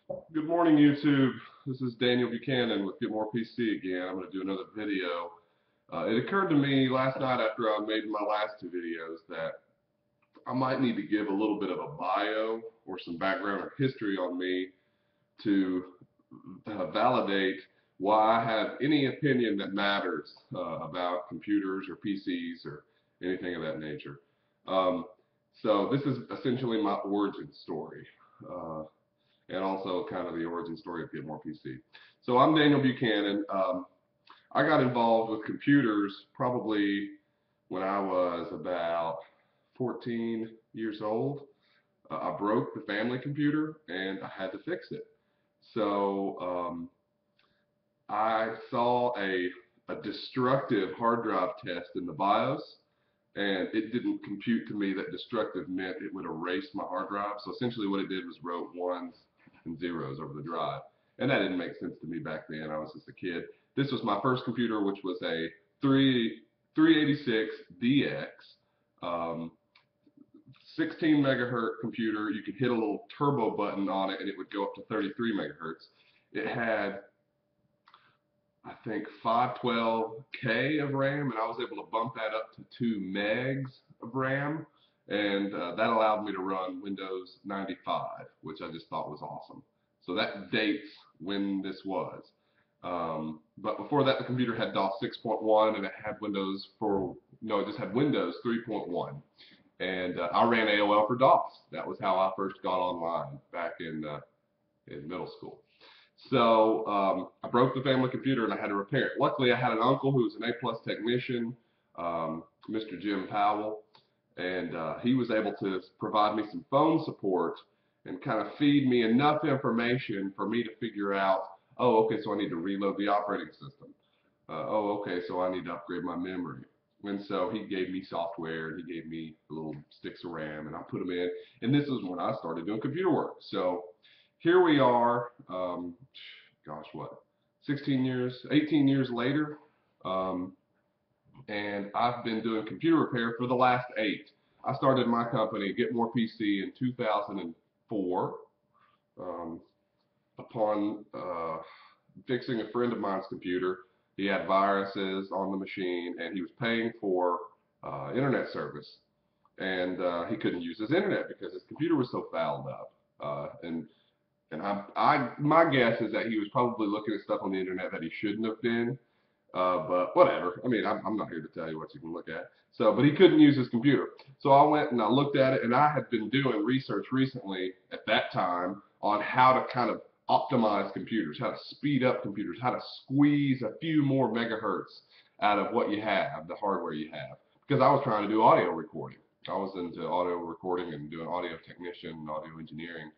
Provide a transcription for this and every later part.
Good morning, YouTube. This is Daniel Buchanan with GetMorePC again. I'm going to do another video. It occurred to me last night after I made my last two videos that I might need to give a little bit of a bio or some background or history on me to validate why I have any opinion that matters about computers or PCs or anything of that nature. Um, so this is essentially my origin story. And also kind of the origin story of GetMorePC. So I'm Daniel Buchanan. I got involved with computers probably when I was about 14 years old. I broke the family computer and I had to fix it. So I saw a destructive hard drive test in the BIOS, and it didn't compute to me that destructive meant it would erase my hard drive. So essentially what it did was wrote ones and zeros over the drive. And that didn't make sense to me back then. I was just a kid. This was my first computer, which was a 386DX, um, 16 megahertz computer. You could hit a little turbo button on it and it would go up to 33 megahertz. It had, I think, 512K of RAM, and I was able to bump that up to 2 megs of RAM, and that allowed me to run Windows 95, which I just thought was awesome. So that dates when this was. But before that, the computer had DOS 6.1, and it had Windows no, it just had Windows 3.1. And I ran AOL for DOS. That was how I first got online back in middle school. So I broke the family computer and I had to repair it. Luckily, I had an uncle who was an A-plus technician, Mr. Jim Powell, and he was able to provide me some phone support and kind of feed me enough information for me to figure out, oh, okay, so I need to reload the operating system. Oh, okay, so I need to upgrade my memory. And so he gave me software, and he gave me little sticks of RAM, and I put them in. And this is when I started doing computer work. So here we are, gosh, what, 16 years, 18 years later, um, and I've been doing computer repair for the last 8. I started my company, GetMorePC, in 2004, um, upon fixing a friend of mine's computer. He had viruses on the machine, and he was paying for internet service, and he couldn't use his internet because his computer was so fouled up. And my guess is that he was probably looking at stuff on the internet that he shouldn't have been. But whatever. I mean, I'm not here to tell you what you can look at. So, but he couldn't use his computer. So I went and I looked at it, and I had been doing research recently at that time on how to kind of optimize computers, how to speed up computers, how to squeeze a few more megahertz out of what you have, the hardware you have. Because I was trying to do audio recording. I was into audio recording and doing audio technician and audio engineering,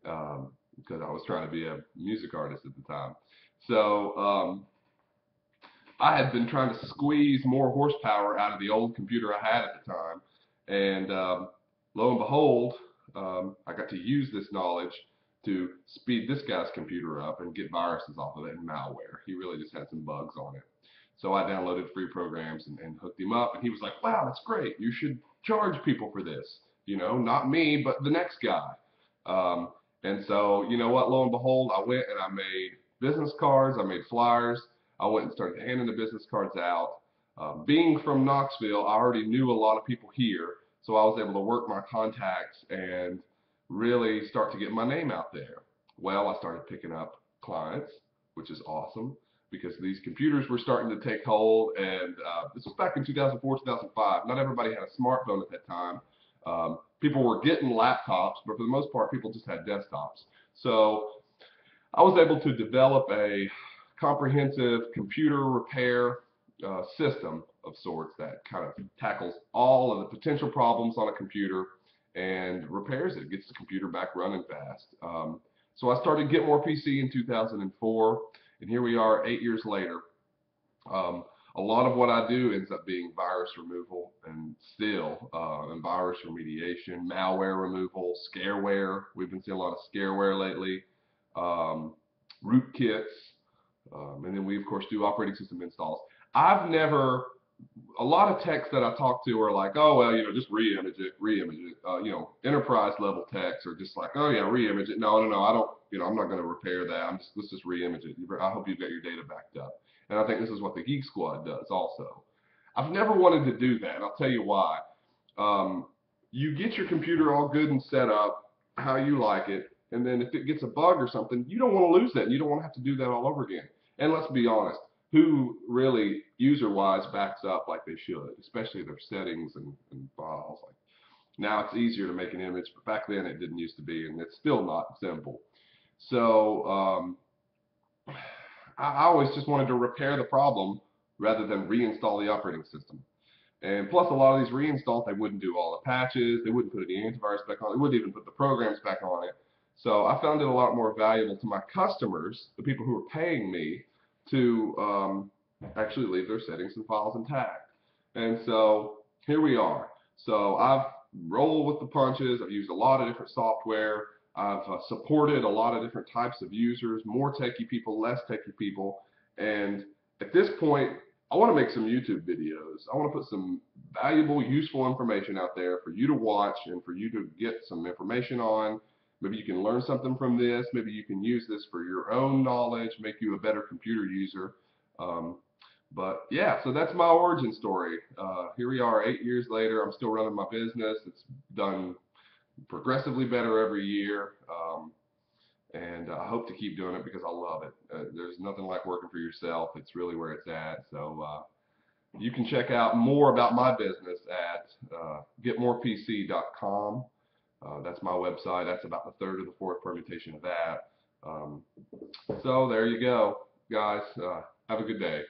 because I was trying to be a music artist at the time. So I had been trying to squeeze more horsepower out of the old computer I had at the time, and lo and behold, I got to use this knowledge to speed this guy's computer up and get viruses off of it and malware. He really just had some bugs on it. So I downloaded free programs and hooked him up, and he was like, wow, that's great. You should charge people for this. You know, not me, but the next guy. Um, and so, you know what, lo and behold, I went and I made business cards, I made flyers, I went and started handing the business cards out. Being from Knoxville, I already knew a lot of people here, so I was able to work my contacts and really start to get my name out there. Well, I started picking up clients, which is awesome because these computers were starting to take hold, and this was back in 2004, 2005. Not everybody had a smartphone at that time. People were getting laptops, but for the most part, people just had desktops. So I was able to develop a comprehensive computer repair system of sorts that kind of tackles all of the potential problems on a computer and repairs it, gets the computer back running fast. So I started GetMorePC in 2004, and here we are 8 years later. Um, a lot of what I do ends up being virus removal and and virus remediation, malware removal, scareware. We've been seeing a lot of scareware lately, rootkits, and then we, of course, do operating system installs. I've never a lot of techs that I talk to are like, oh well, just re-image it, re-image it. Enterprise level techs are just like, oh yeah, re-image it. No, no, no, I don't. I'm not going to repair that. Let's just re-image it. I hope you've got your data backed up. And I think this is what the Geek Squad does also. I've never wanted to do that. And I'll tell you why. Um, you get your computer all good and set up how you like it, and then if it gets a bug or something, you don't want to lose that. You don't want to have to do that all over again. And let's be honest, who really user-wise backs up like they should, especially their settings and files. Like now it's easier to make an image, but back then it didn't used to be, and it's still not simple. So I always just wanted to repair the problem rather than reinstall the operating system. And plus, a lot of these reinstalls, they wouldn't do all the patches, they wouldn't put any antivirus back on, they wouldn't even put the programs back on it. So I found it a lot more valuable to my customers, the people who are paying me, to actually leave their settings and files intact. And so here we are. So I've rolled with the punches. I've used a lot of different software. I've supported a lot of different types of users, more techie people, less techie people. And at this point, I want to make some YouTube videos. I want to put some valuable, useful information out there for you to watch and for you to get some information on. Maybe you can learn something from this. Maybe you can use this for your own knowledge, make you a better computer user. But yeah, so that's my origin story. Here we are 8 years later. I'm still running my business. It's done progressively better every year. And I hope to keep doing it because I love it. There's nothing like working for yourself. It's really where it's at. So you can check out more about my business at GetMorePC.com. That's my website. That's about the third or the fourth permutation of that. So there you go, guys. Have a good day.